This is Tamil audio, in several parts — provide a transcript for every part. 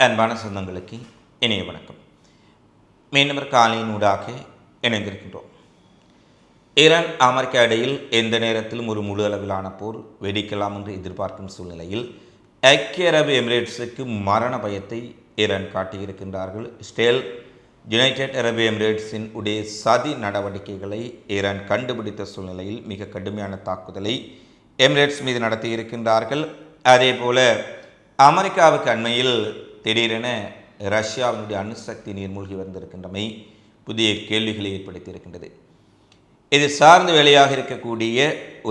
அன்பான சொந்தங்களுக்கு இணைய வணக்கம். மீண்டும் காலையினூடாக இணைந்திருக்கின்றோம். ஈரான் அமெரிக்கா இடையில் எந்த நேரத்திலும் ஒரு முழு அளவிலான போர் வெடிக்கலாம் என்று எதிர்பார்க்கும் சூழ்நிலையில் ஐக்கிய அரபு எமிரேட்ஸுக்கு மரண பயத்தை ஈரான் காட்டியிருக்கின்றார்கள். இஸ்ரேல் யுனைடெட் அரபு எமிரேட்ஸின் உடைய சதி நடவடிக்கைகளை ஈரான் கண்டுபிடித்த சூழ்நிலையில் மிக கடுமையான தாக்குதலை எமிரேட்ஸ் மீது நடத்தியிருக்கின்றார்கள். அதே போல அமெரிக்காவுக்கு அண்மையில் திடீரென ரஷ்யாவினுடைய அணுசக்தி நீர்மூழ்கி வந்திருக்கின்றமை புதிய கேள்விகளை ஏற்படுத்தியிருக்கின்றது. இது சார்ந்து வெளியாக இருக்கக்கூடிய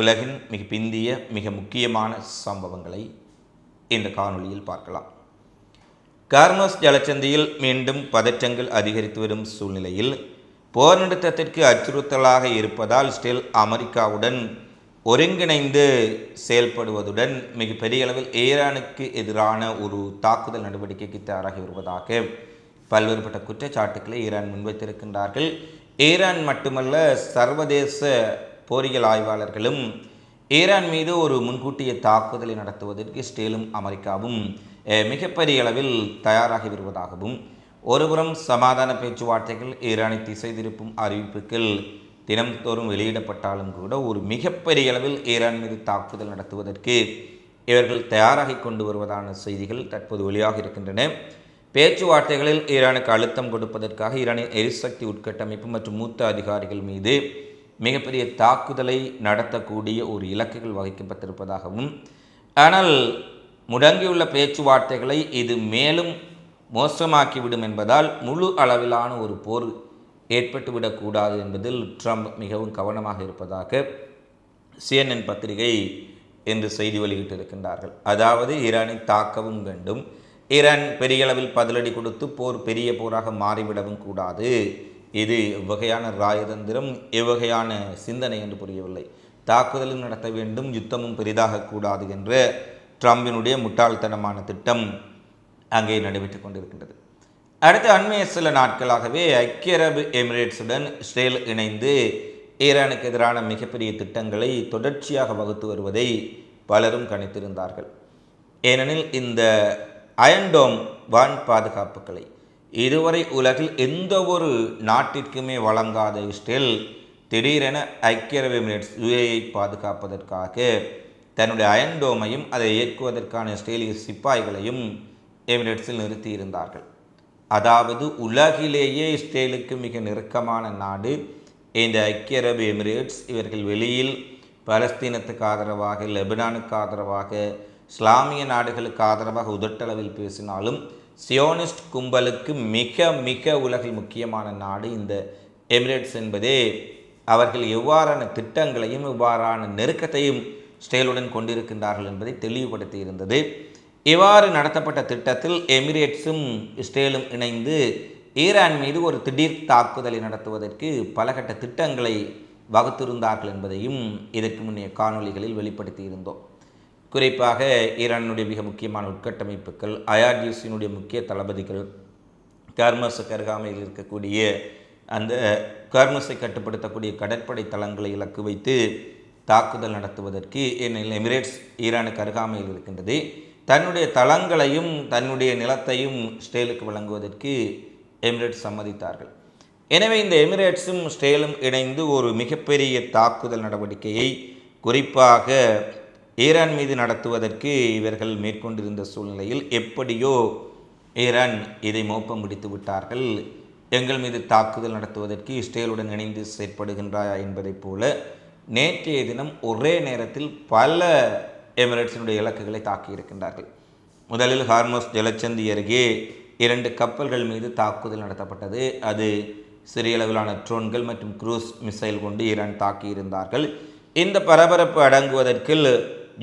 உலகின் மிக பிந்திய மிக முக்கியமான சம்பவங்களை இந்த காணொளியில் பார்க்கலாம். கார்மஸ் ஜலச்சந்தியில் மீண்டும் பதற்றங்கள் அதிகரித்து வரும் சூழ்நிலையில் போர் நிறுத்தத்திற்கு அச்சுறுத்தலாக இருப்பதால் இஸ்ரேல் அமெரிக்காவுடன் ஒருங்கிணைந்து செயல்படுவதுடன் மிகப்பெரிய அளவில் ஈரானுக்கு எதிரான ஒரு தாக்குதல் நடவடிக்கைக்கு தயாராகி வருவதாக பல்வேறுபட்ட குற்றச்சாட்டுக்களை ஈரான் முன்வைத்திருக்கின்றார்கள். ஈரான் மட்டுமல்ல, சர்வதேச போரியல் ஆய்வாளர்களும் ஈரான் மீது ஒரு முன்கூட்டிய தாக்குதலை நடத்துவதற்கு இஸ்ரேலும் அமெரிக்காவும் மிகப்பெரிய அளவில் தயாராகி வருவதாகவும், ஒருபுறம் சமாதான பேச்சுவார்த்தைகள் ஈரானை திசை திருப்பும் அறிவிப்புகள் தினம்தோறும் வெளியிடப்பட்டாலும் கூட ஒரு மிகப்பெரிய அளவில் ஈரான் மீது தாக்குதல் நடத்துவதற்கு இவர்கள் தயாராகி கொண்டு வருவதான செய்திகள் தற்போது வெளியாக இருக்கின்றன. பேச்சுவார்த்தைகளில் ஈரானுக்கு அழுத்தம் கொடுப்பதற்காக ஈரானின் எரிசக்தி உட்கட்டமைப்பு மற்றும் மூத்த அதிகாரிகள் மீது மிகப்பெரிய தாக்குதலை நடத்தக்கூடிய ஒரு இலக்குகள் வகிக்கப்பட்டிருப்பதாகவும், ஆனால் முடங்கியுள்ள பேச்சுவார்த்தைகளை இது மேலும் மோசமாக்கிவிடும் என்பதால் முழு அளவிலான ஒரு போர் ஏற்பட்டுவிடக்கூடாது என்பதில் ட்ரம்ப் மிகவும் கவனமாக இருப்பதாக CNN பத்திரிகை என்று செய்தி வெளியிட்டிருக்கின்றார்கள். அதாவது ஈரானை தாக்கவும் வேண்டும், ஈரான் பெரிய அளவில் பதிலடி கொடுத்து போர் பெரிய போராக மாறிவிடவும் கூடாது. இது இவ்வகையான ராயதந்திரம், இவ்வகையான சிந்தனை என்று புரியவில்லை. தாக்குதலும் நடத்த வேண்டும், யுத்தமும் பெரிதாக கூடாது என்ற ட்ரம்பினுடைய முட்டாள்தனமான திட்டம் அங்கே நடைபெற்று கொண்டிருக்கின்றது. அடுத்த அண்மைய சில நாட்களாகவே ஐக்கிய அரபு எமிரேட்ஸுடன் இஸ்ரேல் இணைந்து ஈரானுக்கு எதிரான மிகப்பெரிய திட்டங்களை தொடர்ச்சியாக வகுத்து வருவதை பலரும் கணித்திருந்தார்கள். ஏனெனில் இந்த அயன்டோம் வான் பாதுகாப்புகளை இதுவரை உலகில் எந்த ஒரு நாட்டிற்குமே வழங்காத இஸ்ரேல் திடீரென ஐக்கிய அரபு எமிரேட்ஸ் UAE பாதுகாப்பதற்காக தன்னுடைய அயன்டோமையும் அதை இயக்குவதற்கான இஸ்ரேலிய சிப்பாய்களையும் எமிரேட்ஸில் நிறுத்தியிருந்தார்கள். அதாவது உலகிலேயே இஸ்ரேலுக்கு மிக நெருக்கமான நாடு இந்த ஐக்கிய அரபு எமிரேட்ஸ். இவர்கள் வெளியில் பலஸ்தீனத்துக்கு ஆதரவாக, லெபனானுக்கு ஆதரவாக, இஸ்லாமிய நாடுகளுக்கு ஆதரவாக உதட்டளவில் பேசினாலும் சியோனிஸ்ட் கும்பலுக்கு மிக மிக உலகில் முக்கியமான நாடு இந்த எமிரேட்ஸ் என்பதே அவர்கள் எவ்வாறான திட்டங்களையும் எவ்வாறான நெருக்கத்தையும் இஸ்ரேலுடன் கொண்டிருக்கின்றார்கள் என்பதை தெளிவுபடுத்தி இருந்தது. இவ்வாறு நடத்தப்பட்ட திட்டத்தில் எமிரேட்ஸும் இஸ்ரேலும் இணைந்து ஈரான் மீது ஒரு திடீர் தாக்குதலை நடத்துவதற்கு பலகட்ட திட்டங்களை வகுத்திருந்தார்கள் என்பதையும் இதற்கு முன்னைய காணொளிகளில் வெளிப்படுத்தி இருந்தோம். குறிப்பாக ஈரானுடைய மிக முக்கியமான உட்கட்டமைப்புகள், IRGCயினுடைய முக்கிய தளபதிகள், கார்மஸுக்கு அருகாமையில் இருக்கக்கூடிய அந்த கார்மஸை கட்டுப்படுத்தக்கூடிய கடற்படை தளங்களை இலக்கு வைத்து தாக்குதல் நடத்துவதற்கு எமிரேட்ஸ் ஈரானுக்கு அருகாமையில் இருக்கின்றது. தன்னுடைய தளங்களையும் தன்னுடைய நிலத்தையும் இஸ்ரேலுக்கு வழங்குவதற்கு எமிரேட்ஸ் சம்மதித்தார்கள். எனவே இந்த எமிரேட்ஸும் இஸ்ரேலும் இணைந்து ஒரு மிகப்பெரிய தாக்குதல் நடவடிக்கையை குறிப்பாக ஈரான் மீது நடத்துவதற்கு இவர்கள் மேற்கொண்டிருந்த சூழ்நிலையில் எப்படியோ ஈரான் இதை மோப்பம் முடித்து விட்டார்கள். எங்கள் மீது தாக்குதல் நடத்துவதற்கு இஸ்ரேலுடன் இணைந்து செயற்படுகின்றாயா என்பதைப் போல நேற்றைய தினம் ஒரே நேரத்தில் பல எமிரேட்ஸினுடைய இலக்குகளை தாக்கியிருக்கின்றார்கள். முதலில் ஹார்மஸ் ஜலச்சந்தி அருகே 2 கப்பல்கள் மீது தாக்குதல் நடத்தப்பட்டது. அது சிறிய அளவிலான ட்ரோன்கள் மற்றும் குரூஸ் மிசைல் கொண்டு ஈரான் தாக்கியிருந்தார்கள். இந்த பரபரப்பு அடங்குவதற்கு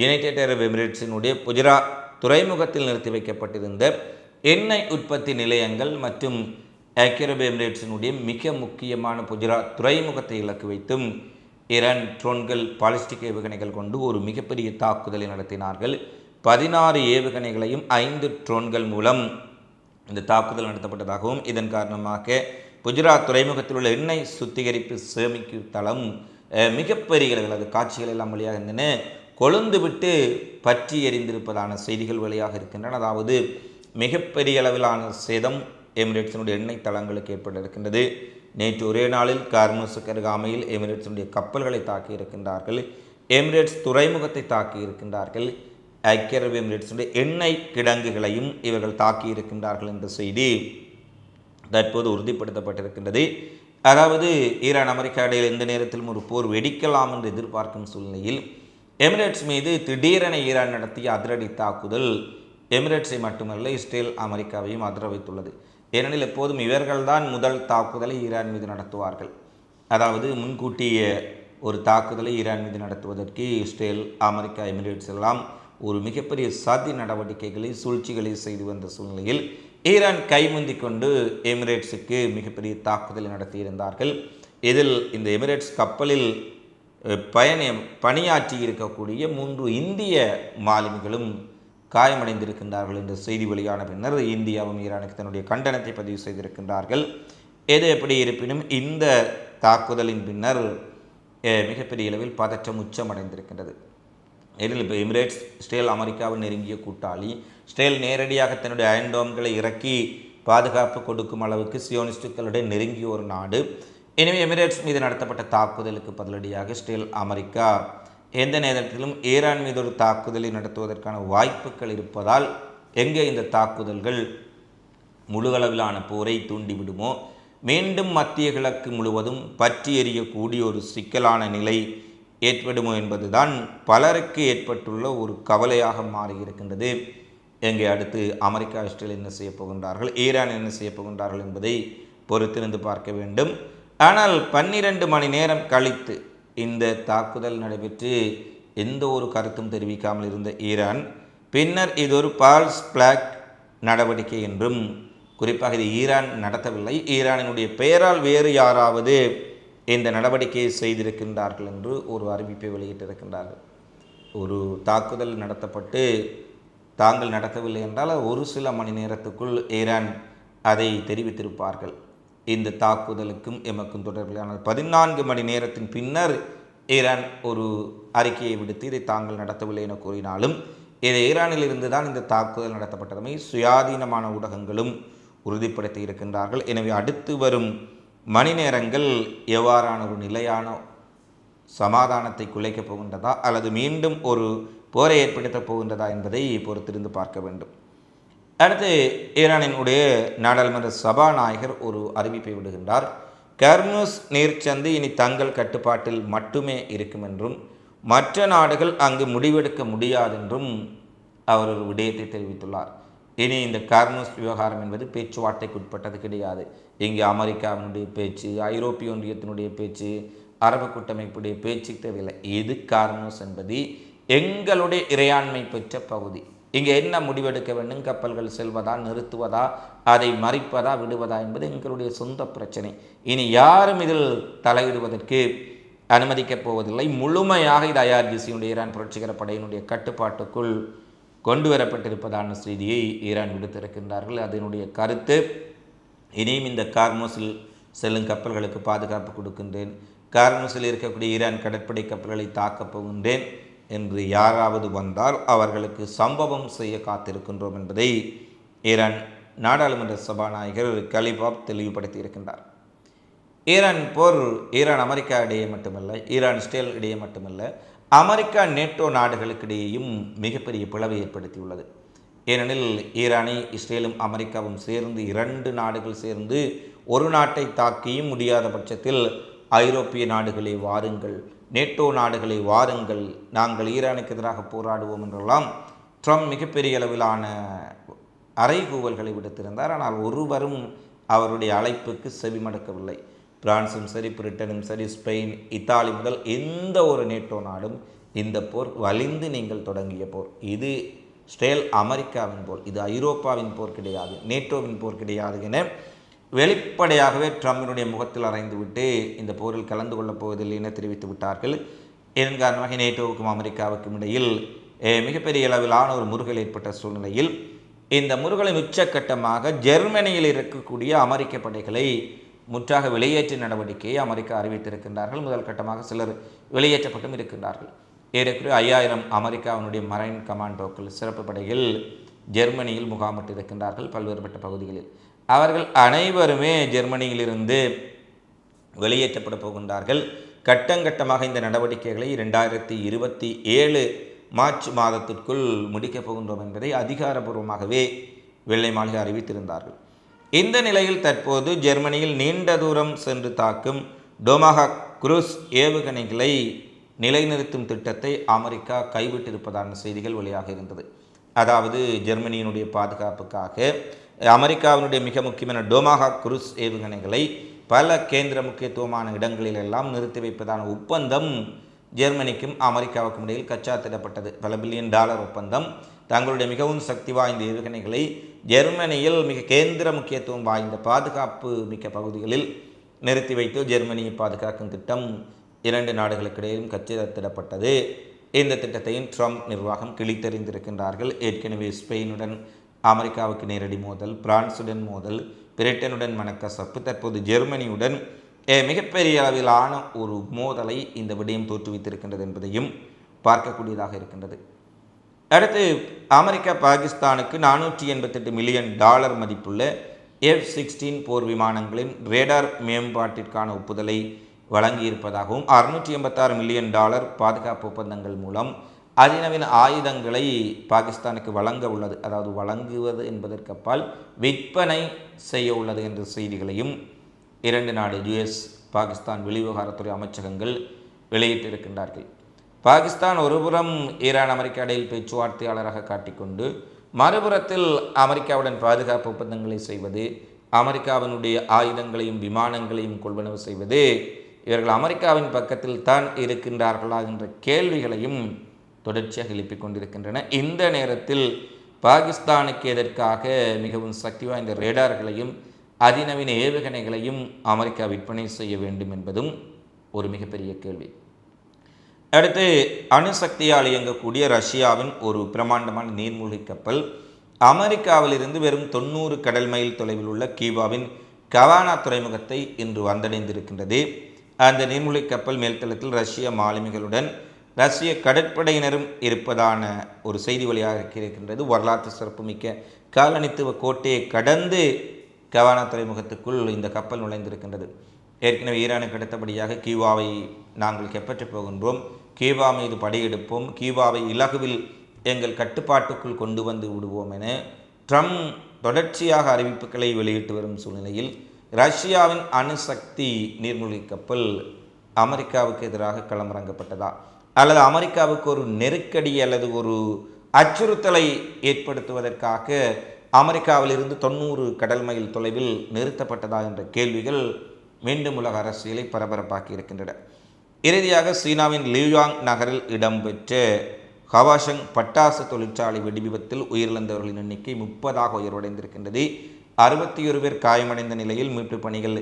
யுனைடெட் அரபு எமிரேட்ஸினுடைய புஜரா துறைமுகத்தில் நிறுத்தி வைக்கப்பட்டிருந்த எண்ணெய் உற்பத்தி நிலையங்கள் மற்றும் ஐக்கிய அரபு எமிரேட்ஸினுடைய மிக முக்கியமான புஜரா துறைமுகத்தை இலக்கு வைத்தும் ஈரான் ட்ரோன்கள், பாலிஸ்டிக் ஏவுகணைகள் கொண்டு ஒரு மிகப்பெரிய தாக்குதலை நடத்தினார்கள். 16 ஏவுகணைகளையும் 5 ட்ரோன்கள் மூலம் இந்த தாக்குதல் நடத்தப்பட்டதாகவும், இதன் காரணமாக குஜராத் துறைமுகத்தில் உள்ள எண்ணெய் சுத்திகரிப்பு சேமிக்கும் தளம் மிகப்பெரிய அளவில் அது காட்சிகள் எல்லாம் வழியாக இருந்தன கொழுந்து விட்டு பற்றி எரிந்திருப்பதான செய்திகள் வழியாக இருக்கின்றன. அதாவது மிகப்பெரிய அளவிலான சேதம் எமிரேட்ஸினுடைய எண்ணெய் தளங்களுக்கு ஏற்பட்டிருக்கின்றது. நேற்று ஒரே நாளில் கார்மூஸுக்கு அருகாமையில் எமிரேட்ஸினுடைய கப்பல்களை தாக்கி இருக்கின்றார்கள். எமிரேட்ஸ் துறைமுகத்தை தாக்கி இருக்கின்றார்கள். ஐக்கிய அரபு எமிரேட்ஸினுடைய எண்ணெய் கிடங்குகளையும் இவர்கள் தாக்கி இருக்கின்றார்கள் என்ற செய்தி தற்போது உறுதிப்படுத்தப்பட்டிருக்கின்றது. அதாவது ஈரான் அமெரிக்கா இடையில் எந்த நேரத்திலும் ஒரு போர் வெடிக்கலாம் என்று எதிர்பார்க்கும் சூழ்நிலையில் எமிரேட்ஸ் மீது திடீரென ஈரான் நடத்திய அதிரடி தாக்குதல் எமிரேட்ஸை மட்டுமல்ல இஸ்ரேல் அமெரிக்காவையும் அதிர வைத்துள்ளது. ஏனெனில் எப்போதும் இவர்கள்தான் முதல் தாக்குதலை ஈரான் மீது நடத்துவார்கள். அதாவது முன்கூட்டிய ஒரு தாக்குதலை ஈரான் மீது நடத்துவதற்கு இஸ்ரேல் அமெரிக்கா எமிரேட்ஸ் எல்லாம் ஒரு மிகப்பெரிய சதி நடவடிக்கைகளை சூழ்ச்சிகளை செய்து வந்த சூழ்நிலையில் ஈரான் கைமுந்தி கொண்டு எமிரேட்ஸுக்கு மிகப்பெரிய தாக்குதலை நடத்தியிருந்தார்கள். இதில் இந்த எமிரேட்ஸ் கப்பலில் பணியாற்றி இருக்கக்கூடிய 3 இந்திய மாலுமிகளும் காயமடைந்திருக்கின்றார்கள் என்ற செய்தி வெளியான பின்னர் இந்தியாவும் ஈரானுக்கு தன்னுடைய கண்டனத்தை பதிவு செய்திருக்கின்றார்கள். எது எப்படி இருப்பினும் இந்த தாக்குதலின் பின்னர் மிகப்பெரிய அளவில் பதற்றம் உச்சமடைந்திருக்கின்றது. ஏனெனில் இப்போ எமிரேட்ஸ் இஸ்ரேல் அமெரிக்காவின் நெருங்கிய கூட்டாளி. இஸ்ரேல் நேரடியாக தன்னுடைய அயன்டோம்களை இறக்கி பாதுகாப்பு கொடுக்கும் அளவுக்கு சியோனிஸ்டுகளுடன் நெருங்கிய ஒரு நாடு. எனவே எமிரேட்ஸ் மீது நடத்தப்பட்ட தாக்குதலுக்கு பதிலடியாக இஸ்ரேல் அமெரிக்கா எந்த நேரத்திலும் ஈரான் மீது ஒரு தாக்குதலை நடத்துவதற்கான வாய்ப்புகள் இருப்பதால் எங்கே இந்த தாக்குதல்கள் முழு அளவிலான போரை தூண்டிவிடுமோ, மீண்டும் மத்திய கிழக்கு முழுவதும் பற்றி எறியக்கூடிய ஒரு சிக்கலான நிலை ஏற்படுமோ என்பதுதான் பலருக்கு ஏற்பட்டுள்ள ஒரு கவலையாக மாறியிருக்கின்றது. எங்கே அடுத்து அமெரிக்கா இஸ்ரேல் என்ன செய்ய போகின்றார்கள், ஈரான் என்ன செய்ய போகின்றார்கள் என்பதை பொறுத்திருந்து பார்க்க வேண்டும். ஆனால் 12 மணி நேரம் கழித்து இந்த தாக்குதல் நடைபெற்று எந்த ஒரு கருத்தும் தெரிவிக்காமல் இருந்த ஈரான் பின்னர் இது ஒரு ஃபால்ஸ் ஃபிளாக் நடவடிக்கை என்றும், குறிப்பாக இது ஈரான் நடத்தவில்லை, ஈரானினுடைய பெயரால் வேறு யாராவது இந்த நடவடிக்கையை செய்திருக்கின்றார்கள் என்று ஒரு அறிவிப்பை வெளியிட்டிருக்கின்றார்கள். ஒரு தாக்குதல் நடத்தப்பட்டு தாங்கள் நடத்தவில்லை என்றால் ஒரு சில மணி நேரத்துக்குள் ஈரான் அதை தெரிவித்திருப்பார்கள். இந்த தாக்குதலுக்கும் எமக்கும் தொடர்பிலான 14 மணி நேரத்தின் பின்னர் ஈரான் ஒரு அறிக்கையை விடுத்து இதை தாங்கள் நடத்தவில்லை என கூறினாலும் இது ஈரானில் இருந்து தான் இந்த தாக்குதல் நடத்தப்பட்டதுமே சுயாதீனமான ஊடகங்களும் உறுதிப்படுத்தி இருக்கின்றார்கள். எனவே அடுத்து வரும் மணி நேரங்கள் எவ்வாறான ஒரு நிலையான சமாதானத்தை குலைக்கப் போகின்றதா அல்லது மீண்டும் ஒரு போரை ஏற்படுத்தப் போகின்றதா என்பதை பொறுத்திருந்து பார்க்க வேண்டும். அடுத்து ஈரானினுடைய நாடாளுமன்ற சபாநாயகர் ஒரு அறிவிப்பை விடுகின்றார். கர்மூஸ் நீர்ச்சந்தி இனி தங்கள் கட்டுப்பாட்டில் மட்டுமே இருக்கும் என்றும் மற்ற நாடுகள் அங்கு முடிவெடுக்க முடியாது என்றும் அவர் ஒரு விடயத்தை தெரிவித்துள்ளார். இனி இந்த கார்மூஸ் விவகாரம் என்பது பேச்சுவார்த்தைக்கு உட்பட்டது கிடையாது. இங்கே அமெரிக்காவினுடைய பேச்சு, ஐரோப்பிய ஒன்றியத்தினுடைய பேச்சு, அரபு கூட்டமைப்புடைய பேச்சு தேவையில்லை. இது கார்மூஸ் என்பது எங்களுடைய இறையாண்மை பெற்ற பகுதி. இங்கே என்ன முடிவெடுக்க வேண்டும், கப்பல்கள் செல்வதா, நிறுத்துவதா, அதை மறிப்பதா, விடுவதா என்பது எங்களுடைய சொந்த பிரச்சனை. இனி யாரும் இதில் தலையிடுவதற்கு அனுமதிக்கப் போவதில்லை. முழுமையாக இது IRGC ஈரான் புரட்சிகர படையினுடைய கட்டுப்பாட்டுக்குள் கொண்டு வரப்பட்டிருப்பதான செய்தியை ஈரான் விடுத்திருக்கின்றார்கள். அதனுடைய கருத்து, இனியும் இந்த கார்மூஸில் செல்லும் கப்பல்களுக்கு பாதுகாப்பு கொடுக்கின்றேன், கார்மூஸில் இருக்கக்கூடிய ஈரான் கடற்படை கப்பல்களை தாக்கப் போகின்றேன் என்று யாராவது வந்தால் அவர்களுக்கு சம்பவம் செய்ய காத்திருக்கின்றோம் என்பதை ஈரான் நாடாளுமன்ற சபாநாயகர் கலிபாப் தெளிவுபடுத்தி இருக்கின்றார். ஈரான் போர் ஈரான் அமெரிக்கா இடையே மட்டுமல்ல, ஈரான் இஸ்ரேல் இடையே மட்டுமல்ல, அமெரிக்கா நேட்டோ நாடுகளுக்கிடையேயும் மிகப்பெரிய பிளவை ஏற்படுத்தியுள்ளது. ஏனெனில் ஈரானை இஸ்ரேலும் அமெரிக்காவும் சேர்ந்து 2 நாடுகள் சேர்ந்து ஒரு நாட்டை தாக்கியும் முடியாத பட்சத்தில் ஐரோப்பிய நாடுகளை வாருங்கள், நேட்டோ நாடுகளை வாருங்கள், நாங்கள் ஈரானுக்கு எதிராக போராடுவோம் என்றெல்லாம் ட்ரம்ப் மிகப்பெரிய அளவிலான அறைகூவல்களை விடுத்திருந்தார். ஆனால் ஒருவரும் அவருடைய அழைப்புக்கு செவிமடுக்கவில்லை. பிரான்சும் சரி, பிரிட்டனும் சரி, ஸ்பெயின், இத்தாலி முதல் எந்த ஒரு நேட்டோ நாடும் இந்த போர் வலிந்து நீங்கள் தொடங்கிய போர், இது இஸ்ரேல் அமெரிக்காவின் போர், இது ஐரோப்பாவின் போர் கிடையாது, நேட்டோவின் போர் கிடையாது என வெளிப்படையாகவே ட்ரம்பினுடைய முகத்தில் அறைந்துவிட்டு இந்த போரில் கலந்து கொள்ளப் போவதில்லை என தெரிவித்து விட்டார்கள். இதன் காரணமாக நேட்டோவுக்கும் அமெரிக்காவுக்கும் இடையில் மிகப்பெரிய அளவிலான ஒரு முறுகல் ஏற்பட்ட சூழ்நிலையில் இந்த முறுகலின் உச்சக்கட்டமாக ஜெர்மனியில் இருக்கக்கூடிய அமெரிக்க படைகளை முற்றாக வெளியேற்ற நடவடிக்கையை அமெரிக்கா அறிவித்திருக்கின்றார்கள். முதல் கட்டமாக சிலர் வெளியேற்றப்பட்டும் இருக்கின்றார்கள். ஏறக்குறைய 5000 அமெரிக்காவினுடைய மரைன் கமாண்டோக்கள் சிறப்பு படைகள் ஜெர்மனியில் முகாமிட்டிருக்கின்றார்கள் பல்வேறுபட்ட பகுதிகளில். அவர்கள் அனைவருமே ஜெர்மனியிலிருந்து வெளியேற்றப்பட போகின்றார்கள். கட்டங்கட்டமாக இந்த நடவடிக்கைகளை 2027 மார்ச் மாதத்திற்குள் முடிக்கப் போகின்றோம் என்பதை அதிகாரபூர்வமாகவே வெள்ளை மாளிகை அறிவித்திருந்தார்கள். இந்த நிலையில் தற்போது ஜெர்மனியில் நீண்ட தூரம் சென்று தாக்கும் டொமாஹாக் குரூஸ் ஏவுகணைகளை நிலைநிறுத்தும் திட்டத்தை அமெரிக்கா கைவிட்டிருப்பதான செய்திகள் வெளியாக இருந்தது. அதாவது ஜெர்மனியினுடைய பாதுகாப்புக்காக அமெரிக்காவினுடைய மிக முக்கியமான டொமாஹாக் குரூஸ் ஏவுகணைகளை பல கேந்திர முக்கியத்துவமான இடங்களிலெல்லாம் நிறுத்தி வைப்பதான ஒப்பந்தம் ஜெர்மனிக்கும் அமெரிக்காவுக்கும் இடையில் கச்சாத்திடப்பட்டது. பல பில்லியன் டாலர் ஒப்பந்தம். தங்களுடைய மிகவும் சக்தி வாய்ந்த ஏவுகணைகளை ஜெர்மனியில் மிக கேந்திர முக்கியத்துவம் வாய்ந்த பாதுகாப்பு மிக்க பகுதிகளில் நிறுத்தி வைத்து ஜெர்மனியை பாதுகாக்கும் திட்டம் 2 நாடுகளுக்கிடையிலும் கச்சிதத்திடப்பட்டது. இந்த திட்டத்தையும் ட்ரம்ப் நிர்வாகம் கிழித்தெறிந்திருக்கின்றார்கள். ஏற்கனவே ஸ்பெயினுடன் அமெரிக்காவுக்கு நேரடி மோதல், பிரான்சுடன் மோதல், பிரிட்டனுடன் மனக்கசப்பு, தற்போது ஜெர்மனியுடன் மிகப்பெரிய அளவிலான ஒரு மோதலை இந்த விடயம் தோற்றுவித்திருக்கின்றது என்பதையும் பார்க்கக்கூடியதாக இருக்கின்றது. அடுத்து அமெரிக்கா பாகிஸ்தானுக்கு $488 மில்லியன் மதிப்புள்ள F-16 போர் விமானங்களின் ரேடார் மேம்பாட்டிற்கான ஒப்புதலை வழங்கியிருப்பதாகவும் $686 மில்லியன் பாதுகாப்பு ஒப்பந்தங்கள் மூலம் அதிநவீன ஆயுதங்களை பாகிஸ்தானுக்கு வழங்க உள்ளது. அதாவது வழங்குவது என்பதற்கப்பால் விற்பனை செய்ய உள்ளது என்ற செய்திகளையும் 2 நாடு US பாகிஸ்தான் வெளிவிவகாரத்துறை அமைச்சகங்கள் வெளியிட்டிருக்கின்றார்கள். பாகிஸ்தான் ஒருபுறம் ஈரான் அமெரிக்கா இடையில் பேச்சுவார்த்தையாளராக காட்டிக்கொண்டு மறுபுறத்தில் அமெரிக்காவுடன் பாதுகாப்பு ஒப்பந்தங்களை செய்வது, அமெரிக்காவினுடைய ஆயுதங்களையும் விமானங்களையும் கொள்வனவு செய்வது, இவர்கள் அமெரிக்காவின் பக்கத்தில் தான் இருக்கின்றார்களா என்ற கேள்விகளையும் தொடர்ச்சியாக எழுப்பிக் கொண்டிருக்கின்றன. இந்த நேரத்தில் பாகிஸ்தானுக்கு எதற்காக மிகவும் சக்தி வாய்ந்த ரேடார்களையும் அதிநவீன ஏவுகணைகளையும் அமெரிக்கா விற்பனை செய்ய வேண்டும் என்பதும் ஒரு மிகப்பெரிய கேள்வி. அடுத்து அணுசக்தியால் இயங்கக்கூடிய ரஷ்யாவின் ஒரு பிரமாண்டமான நீர்மூழ்கி கப்பல் அமெரிக்காவிலிருந்து வெறும் 90 கடல் மைல் தொலைவில் உள்ள கீவாவின் கவானா துறைமுகத்தை இன்று வந்தடைந்திருக்கின்றது. அந்த நீர்மூழ்கி கப்பல் மேல்தளத்தில் ரஷ்ய மாலுமிகளுடன் ரஷ்ய கடற்படையினரும் இருப்பதான ஒரு செய்தி வழியாக இருக்கின்றது. வரலாற்று சிறப்புமிக்க காலனித்துவ கோட்டையை கடந்து கவானா துறைமுகத்துக்குள் இந்த கப்பல் நுழைந்திருக்கின்றது. ஏற்கனவே ஈரானுக்கு அடுத்தபடியாக கீவாவை நாங்கள் கைப்பற்றப் போகின்றோம், கீவா மீது படையெடுப்போம், கீவாவை இலகுவில் எங்கள் கட்டுப்பாட்டுக்குள் கொண்டு வந்து விடுவோம் என ட்ரம்ப் தொடர்ச்சியாக அறிவிப்புகளை வெளியிட்டு வரும் சூழ்நிலையில் ரஷ்யாவின் அணுசக்தி நீர்மூழ்கி கப்பல் அமெரிக்காவுக்கு எதிராக களமிறங்கப்பட்டதா அல்லது அமெரிக்காவுக்கு ஒரு நெருக்கடி அல்லது ஒரு அச்சுறுத்தலை ஏற்படுத்துவதற்காக அமெரிக்காவிலிருந்து 90 கடல் மைல் தொலைவில் நிறுத்தப்பட்டதா என்ற கேள்விகள் மீண்டும் உலக அரசியலை பரபரப்பாக்கி இருக்கின்றன. இறுதியாக சீனாவின் லியூயாங் நகரில் இடம்பெற்ற ஹவாஷங் பட்டாசு தொழிற்சாலை வெடிவிபத்தில் உயிரிழந்தவர்களின் எண்ணிக்கை 30ஆக உயர்வடைந்திருக்கின்றது. 61 பேர் காயமடைந்த நிலையில் மீட்புப் பணிகள்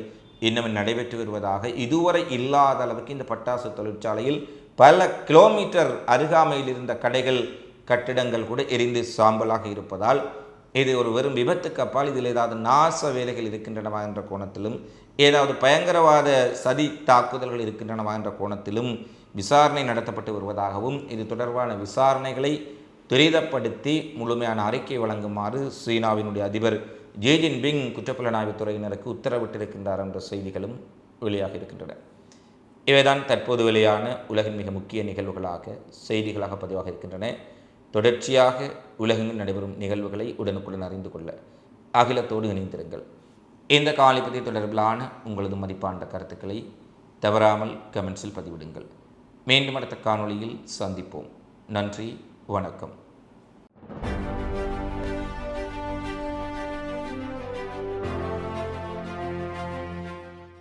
இன்னும் நடைபெற்று வருவதாக, இதுவரை இல்லாத அளவுக்கு இந்த பட்டாசு தொழிற்சாலையில் பல கிலோமீட்டர் அருகாமையில் இருந்த கடைகள் கட்டிடங்கள் கூட எரிந்து சாம்பலாக இருப்பதால் இது ஒரு வெறும் விபத்துக்கு அப்பால் இதில் ஏதாவது நாச வேலைகள் இருக்கின்றனவா என்ற கோணத்திலும், ஏதாவது பயங்கரவாத சதி தாக்குதல்கள் இருக்கின்றனவா என்ற கோணத்திலும் விசாரணை நடத்தப்பட்டு வருவதாகவும், இது தொடர்பான விசாரணைகளை துரிதப்படுத்தி முழுமையான அறிக்கை வழங்குமாறு சீனாவினுடைய அதிபர் ஜி ஜின்பிங் குற்றப்புலனாய்வுத் துறையினருக்கு உத்தரவிட்டிருக்கின்றார் என்ற செய்திகளும் வெளியாக இருக்கின்றன. இவைதான் தற்போது வெளியான உலகின் மிக முக்கிய நிகழ்வுகளாக செய்திகளாக பதிவாக இருக்கின்றன. தொடர்ச்சியாக உலகெங்கில் நடைபெறும் நிகழ்வுகளை உடனுக்குடன் அறிந்து கொள்ள அகிலத்தோடு இணைந்திருங்கள். இந்த காலிப்பதி தொடர்பிலான உங்களது மதிப்பான கருத்துக்களை தவறாமல் கமெண்ட்ஸில் பதிவிடுங்கள். மீண்டும் அடுத்த காணொளியில் சந்திப்போம். நன்றி, வணக்கம்.